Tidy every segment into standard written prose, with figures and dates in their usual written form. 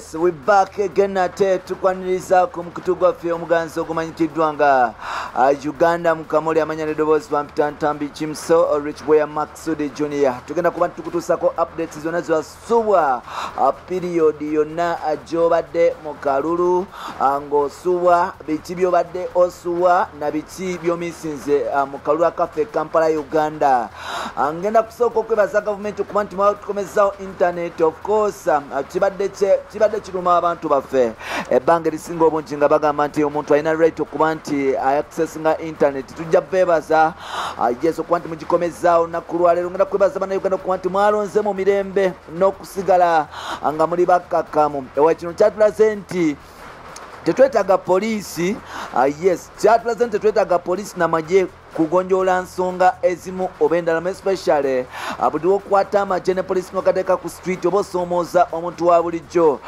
Yes, we back again ate tukwaniriza ku mukutu gwaffe omuganzi ogumanyikiddwa nga Uganda mukamuli amanya nedoboozi bampita Ntambi Kimso Rich Boy Maxud Junior. Tugenda kuba tukutuusako updates zonna zewasubwa period yonna gy'obadde mu kalulu ng'osubwa biki by'obadde osuwa na biki by'omisinze mu kalulu akaffe Kampala Uganda. Ngenda kusooka okwebaza gavumenti okuba nti mwatukomezaawo internet of course kibadde kiruma abantu baffe ebbanga erisinga obungi nga bagamba nti omuntu alina right okuba nti accessinga internet. Tujja beebaza yes okuba nti mugikomezaawo olunaku lwaleero. Ngenda kwebaza bannayuganda okuba nti mwalonze mu mirembe n'okusigala nga muli bakkakkamu. Ewa kino kyatulaze nti tetwetaaga poliisi yes kyatulaze nti tetwetaaga poliisi n'amagye kugonjoola nsonga ezimu oba endala especially buli wokwata amagye ne poliisi nokateeka ku street oba osoomooza omuntu wa bulijjo.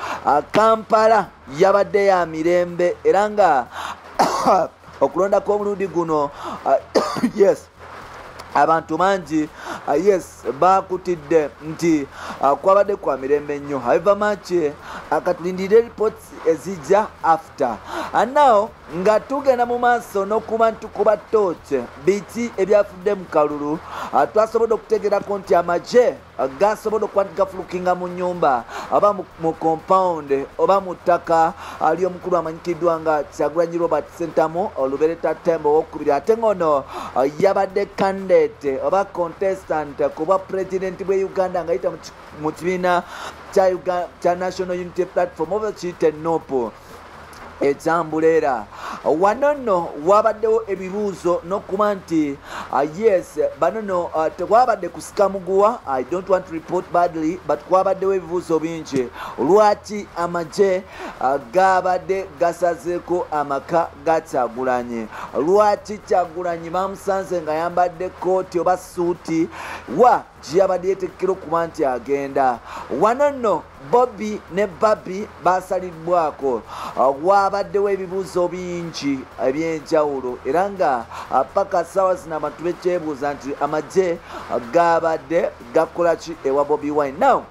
Kampala yabadde ya mirembe era nga okulonda kw'omulundi guno yes abantu bangi yes bakutidde nti kwabadde kwa mirembe nnyo. However much akatulindire reports ezijja after and now nga tugenda mu maaso n'okuba ntukuba torch biki ebyafudde mu kalulu. Twasobodde okutegerako nti amagye gasobodde okuba nti gafulukinga mu nnyumba oba mu compound oba mu ttaka ly'omukulu amanyikiddwa nga Kyagulanyi Robert Sentamu Olubereta Tembo owokubiri ate ngono yabadde candidate oba contestant kuba president bwe Uganda nga yita mu kibiina kya National Unity Platform oba kiyite NUP ekyambuleera. Wano nno wabaddewo ebibuuzo n'okuba nti yes banono tekwabadde kusika muguwa. I don't want to report badly but kwabaddewo ebibuuzo bingi lwaki amagye gabadde gasazeeko amaka ga Kyagulanyi. Lwaki Kyagulanyi bamusanze nga yambadde kooti oba suuti wa gyeyabadde yeteekera okuba nti agenda. Wano nno Bobby ne Babi basalibwako. Wabaddewo ebibuuzo bingi ebyenjawulo era nga paka ssaawa zino abantu bekyebuuza nti amagye gabadde gakola ki ewa Bobi Wine. Now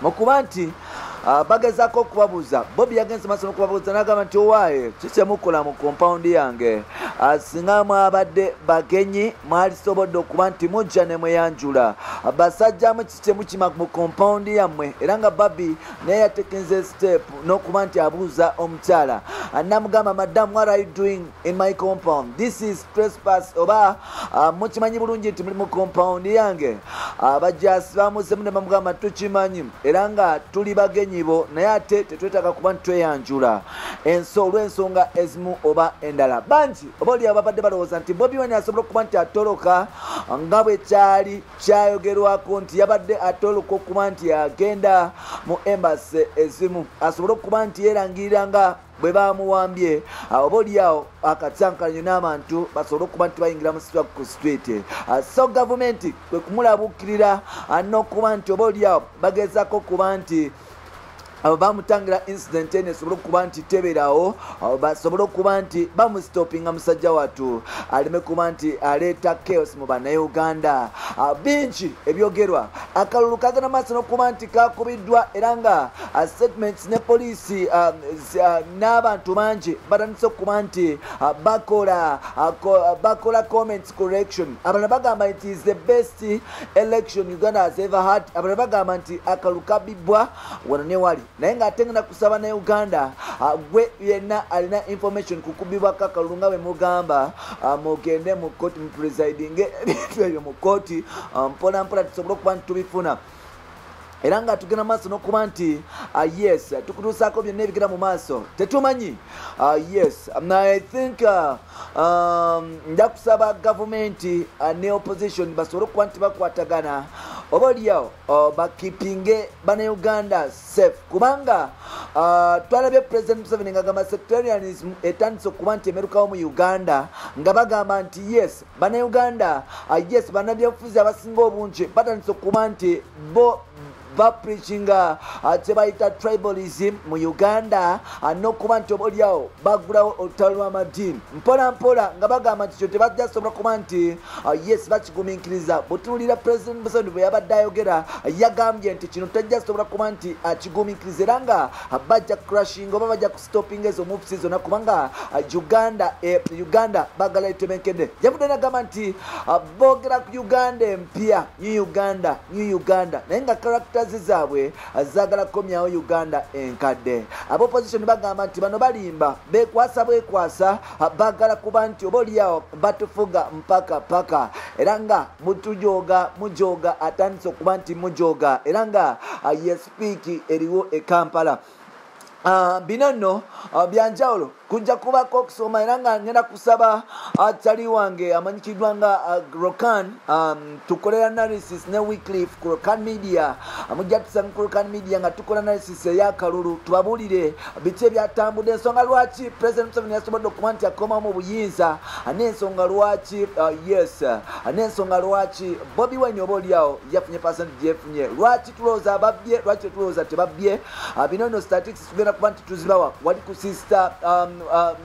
mukuba nti bagezaako okubabuuza Bobby yagenze maaso n'okubabuuza n'agamba nti owaaye kikyemukola mu compound yange singa mwabadde bagenyi mwalisobodde okuba nti mujja ne mweyanjula basajjamu kikyemukima mu compound yammwe. Era nga Babi naye yatekinze step n'okuba nti abuuza omukyala namugamba madam what are you doing in my compound, this is trespass oba mukimanyi bulungi nti muli mu compound yange. Abajasi bamuzemu ne bamugamba tukimanyi era nga tuli bagenyi bo naye ate tetwetaaga kuba nti tweyanjula olw'ensonga ezimu oba endala. Bangi oba oli ababadde balowooza nti Bobi Wine asobola okuba nti atoloka nga bwe kyali kyayogerwako nti yabadde atoloka okuba nti agenda mu embassy ezimu asobole okuba nti yeerangirira nga bwe bamuwambye oba oliawo akatsankalanyo n'abantu basobole okuba nti bayingira mu ku street. So gavumenti kwe kumulabuukirira n'okuba nti oba oliawo bagezaako okuba nti bamutangira incident ene esobole okuba nti teberawo basobole okuba nti bamusitopinga musajja wattu aleme kuba nti aleeta chaos mu bannayuganda. Bingi ebyogerwa akalulu kagenda maaso n'okuba nti kakubiddwa era nga statements ne poliisi n'abantu bangi batandise okuba nti bakola comments correction. Abalala bagamba nti is the best election Uganda has ever had. Abalala bagamba nti akalulu kabibbwa wano ne wali naye ng'ate ngenda kusaba ne Uganda gwe yenna alina information kukubibwako akalulu nga bwe mugamba mugende mu kooti mu presiding ebintu ebyo mu kooti mpola mpola tusobole okuba nti tubifuna. Era nga tugenda maaso n'okuba nti yes tukutuusaako byonna ebigenda mu maaso tetumanyi. Yes I think nja kusaba gavumenti ne opposition basobole okuba nti bakwatagana oba oliawo bakipinge bannayuganda safe kubanga twalabye President Museveni ng'agamba sectarianism etandise okuba nti emerukawo mu Uganda nga bagamba nti yes bannayuganda yes bannabyabufuzi abasinga obungi batandise okuba nti bo bapreachinga kyebayita tribalism mu Uganda n'okuba nti obaoliawo bagulawo olutalo lw'amadiini mpola mpola nga bagamba nti kyo tebajja sobola kuba nti yes bakigumiikiriza. Butuulira President Museveni bwe yabadde ayogera yagambye nti kino tajja sobola kuba nti akigumiikiriza era nga bajja crashing oba bajja kustopinga ezo moves zonna kubanga Uganda bagala etebenkedde. Yavudde n'agamba nti boogera ku Uganda empya New Uganda naye nga characters zaabwe zaagala kukomyawo Uganda enkadde. Ab'opposition bagamba nti bano balimba bekwasa baagala kuba nti oba oliawo batufuga mpaka era nga mujoga atandise okuba nti mujoga era nga yespiiki eriwo e Kampala. Bino nno byanjawulo kujja kubako okusoma era nga ngenda kusaba atali wange amanyikiddwa nga Rokan tukolera analysis ne Wycliffe ku Rokan Media amujja tusanga ku Rokan Media nga tukola analysis ey'akalulu tubabuulire biki ebyatambudde ensonga lwaki President Museveni yasobodde okuba nti akoma mu buyinza n'ensonga lwaki n'ensonga lwaki Bobi Wine oba oliawo yafunye percentage yefunye lwaki tulowooza babbye lwaki tulowooza tebabbye. Bino nno statistics tugenda kuba nti tuzibawa wali ku sister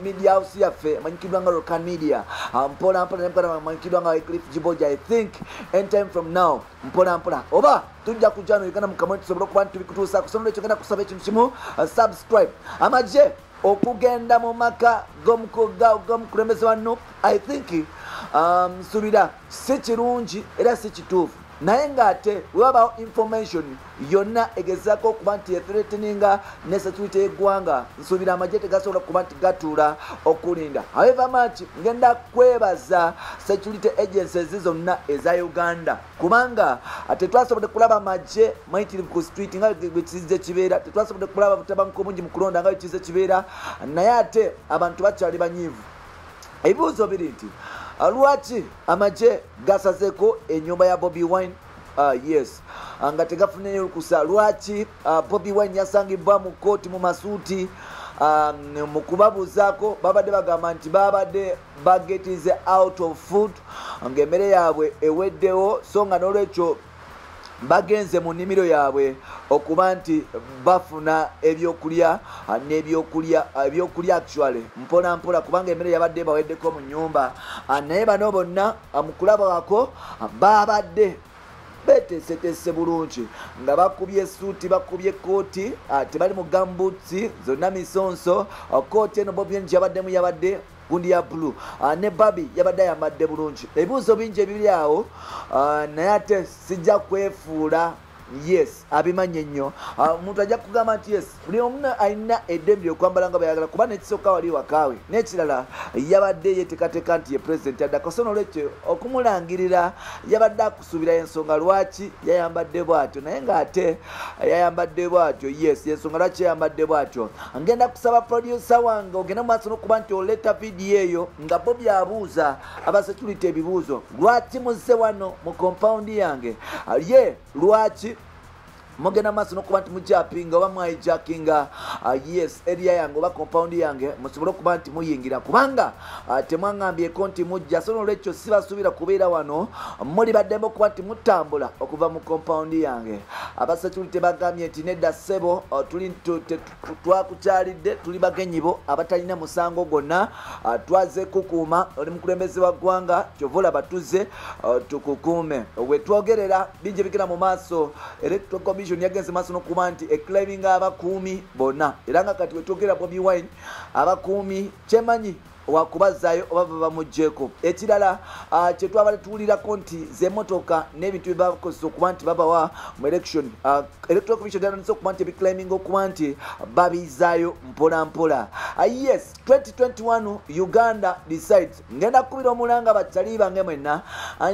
media house yaffe amanyikiddwa nga Rokan Media mpola amanyikiddwa nga Wycliffe Jiboja. I think any time from now mpola oba tujja kujja no Uganda mu kamwe tusobole okuba nti tubikutuusa kusonga ekyo genda kusaba ekintu kimu subscribe amagye okugenda mu maka g'omukulembeze wa NUP. I think nsubira si kirungi era si kituufu naye ng'ate wewabawo information yonna egezaako okuba nti ethreateninga ne security y'eggwanga nsuubira amagye tegasobola kuba nti gatuula okulinda. However much ngenda kwebaza security agencies zonna eza Uganda kubanga tetwasobodde kulaba magye mayitirivu ku street nga bwe kizze kibeera, tetwasobodde kulaba butabanguko bungi mu kulonda nga bwe kizze kibeera, naye ate abantu bakyali banyiivu. Ebibuuzo biri nti lwaki amagye gasazeeko ennyumba ya Bobi Wine yes nga tegafuneyo olukusa? Lwaki Bobi Wine yasangibwa mu kooti mu masuuti? Mu kubabuuzaako babadde bagamba nti babadde bagetize out of food ng'emmere yaabwe eweddewo so nga n'olwekyo bagenze mu nnimiro yaabwe okuba nti bafuna ebyokulya actually mpola kubanga emmere yabadde baweddeko mu nnyumba. Naye bano bonna mu kulabako babadde beteeseteese bulungi nga bakubye esuuti bakubye kooti tebali mu gambuuti zonna misonso. Kooti eno Bobi Wine yabaddemu yabadde gundi ya blue ne Babi yabadde ayambadde bulungi. Ebibuuzo bingi ebiri awo naye ate sijja kwefuula yes abimanye nnyo. Omuntu ajja kugamba nti yes buli omu alina eddembe okwambala nga bayagala kuba nekisooka wali wakaawe n'ekirala yabadde yeteekateeka nti ye pulezidenti addako so n'olwekyo okumulangirira yabadde akusuubira ensonga lwaki yayambadde bw'atyo naye ng'ate yayambadde bw'atyo yes ensonga lwaki yayambadde bw'atyo. Ngenda kusaba producer wange ogenda mu maaso n'okuba nti oleta vidiyo eyo nga Bobi abuuza aba security ebibuuzo lwaki muzze wano mu compound yange ye lwaki mugenda maaso n'okuba nti mujapinga oba mwayijakinga yes area yange oba compound yange musobole okuba nti muyingira kubanga temwaŋŋambyeko nti mujja so n'olwekyo sibasuubira kubeera wano muli baddemu okuba nti mutambula okuva mu compound yange. Abasecurity bagambye nti nedda ssebo twakukyalidde tuli bagenyibo abatalina musango gwonna twaze kukuuma oli mukulembeze wa ggwanga kyova olaba tuzze tukukuume. We twogerera bingi bigenda mu maaso electoral commission yagenze maaso n'okuba nti eclaiming abakuumi bonna era nga kati wetwogera Bobi Wine abakuumi kyemanyi wakubazaayo oba babamugjeeko. Ekirala kyetwabale tuwulirako nti z'emmotoka n'ebintu byebakozesa okuba nti babawa mu election electoral commission yatandise okuba nti ebiclaiming okuba nti babizaayo mpola. Yes 2021 Uganda decides ngenda kukubira omulanga bakyali bange mwenna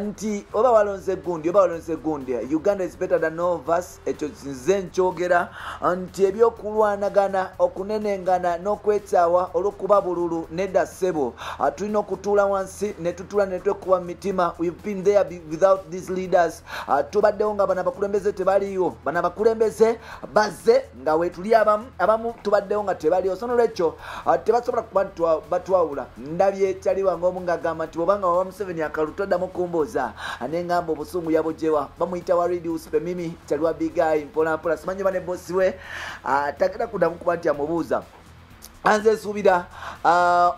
nti oba walonze gundi Uganda is better than all of us. Ekyo nze nkyogera nti ebyokulwanagana okunenengana n'okwetaawa olw'okuba bululu nedda sebo tulina okutuula wansi ne tutula ne twekuba mitima. We've been there without these leaders. Tubaddewo nga bano abakulembeze tebaliyo, bano abakulembeze bazze nga wetuli abamu tubaddewo nga tebaliyo. So nolwekyo tebasobola kuba batwawula. Ndabye ekyaliwa ng'omu ng'agamba nti obanga waba Museveni akalutoddamu kumbooza anengamba obusungu yabujewa bamuyita wa Reduce Mimi kyaliwa bigayi mpolampola simanyi bane bosi we takira kuddamu kuba nti amubuuza anze suubira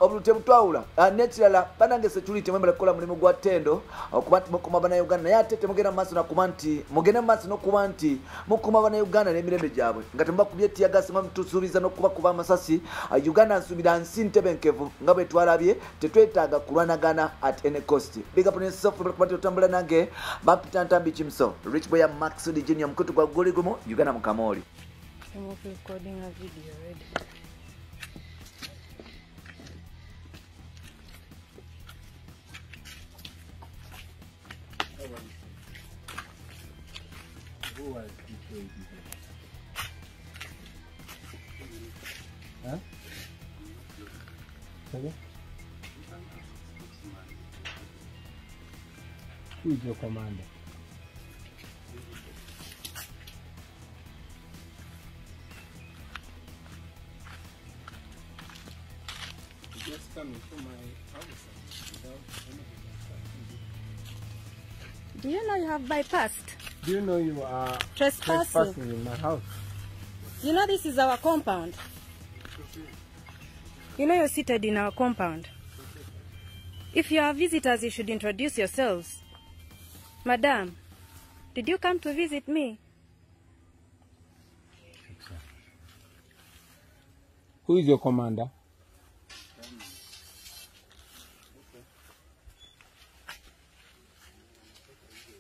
obulute butwawula n'ekirala banange security mwembala kukola mulimu gwa ttendo okuba nti mukuma bannayuganda naye ate temugenda mu maaso nakuba nti mugende mu maaso n'okuba nti mukuma bannayuganda n'emirembe gyabwe nga temubakubye tiyagasi tusuubiza n'okubakuba amasasi. Uganda nsuubira nsi ntebenkevu nga bwe twalabye tetwetaaga kulwanagana at any cost. Big up on yourself kuba nti otambula nange Bampita Ntambi Kimso Rich Boy Maxudi Junior mukutu gwa Goli Gumu Uganda mu Kamoli. I'm recording a video already. Huh? Sorry? Who is your commander? Just coming from my house without anything. Do you know you have bypassed? Do you know you are Trespassing in my house? You know this is our compound. You know you're seated in our compound. If you are visitors, you should introduce yourselves. Madam, did you come to visit me? Who is your commander?